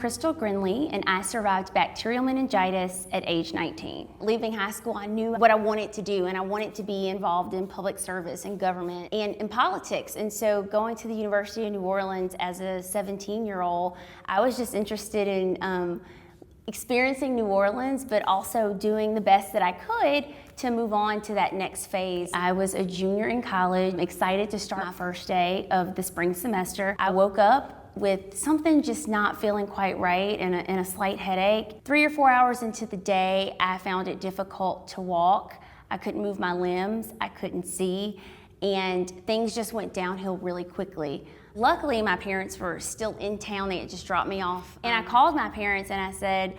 Krystle and I survived bacterial meningitis at age 19. Leaving high school, I knew what I wanted to do, and I wanted to be involved in public service and government and in politics. And so going to the University of New Orleans as a 17-year-old, I was just interested in experiencing New Orleans, but also doing the best that I could to move on to that next phase. I was a junior in college, excited to start my first day of the spring semester. I woke up with something just not feeling quite right and a slight headache. 3 or 4 hours into the day, I found it difficult to walk. I couldn't move my limbs, I couldn't see, and things just went downhill really quickly. Luckily, my parents were still in town. They had just dropped me off. And I called my parents and I said,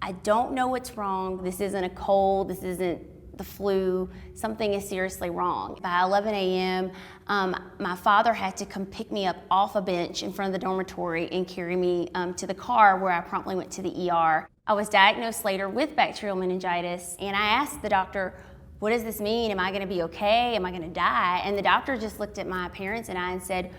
I don't know what's wrong. This isn't a cold, this isn't the flu, something is seriously wrong. By 11 a.m., my father had to come pick me up off a bench in front of the dormitory and carry me to the car, where I promptly went to the ER. I was diagnosed later with bacterial meningitis, and I asked the doctor, what does this mean? Am I gonna be okay? Am I gonna die? And the doctor just looked at my parents and I and said,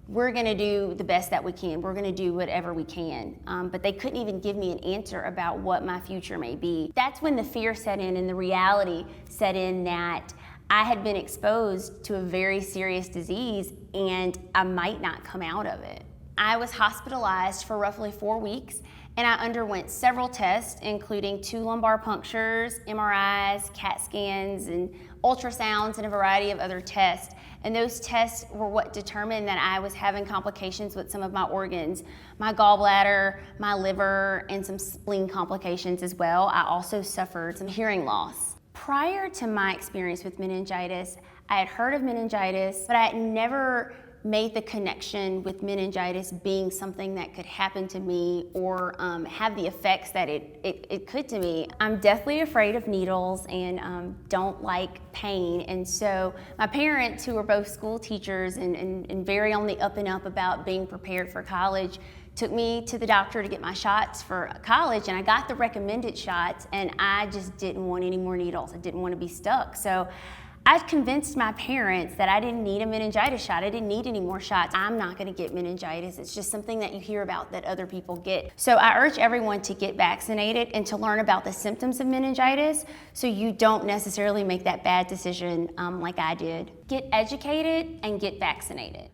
we're gonna do the best that we can. We're gonna do whatever we can. But they couldn't even give me an answer about what my future may be. That's when the fear set in and the reality set in that I had been exposed to a very serious disease and I might not come out of it. I was hospitalized for roughly 4 weeks, and I underwent several tests, including 2 lumbar punctures, MRIs, CAT scans, and ultrasounds, and a variety of other tests. And those tests were what determined that I was having complications with some of my organs, my gallbladder, my liver, and some spleen complications as well. I also suffered some hearing loss. Prior to my experience with meningitis, I had heard of meningitis, but I had never made the connection with meningitis being something that could happen to me or have the effects that it could to me. I'm deathly afraid of needles and don't like pain. And so my parents, who were both school teachers and very on the up and up about being prepared for college, took me to the doctor to get my shots for college, and I got the recommended shots, and I just didn't want any more needles. I didn't want to be stuck. So I convinced my parents that I didn't need a meningitis shot. I didn't need any more shots. I'm not gonna get meningitis. It's just something that you hear about that other people get. So I urge everyone to get vaccinated and to learn about the symptoms of meningitis so you don't necessarily make that bad decision like I did. Get educated and get vaccinated.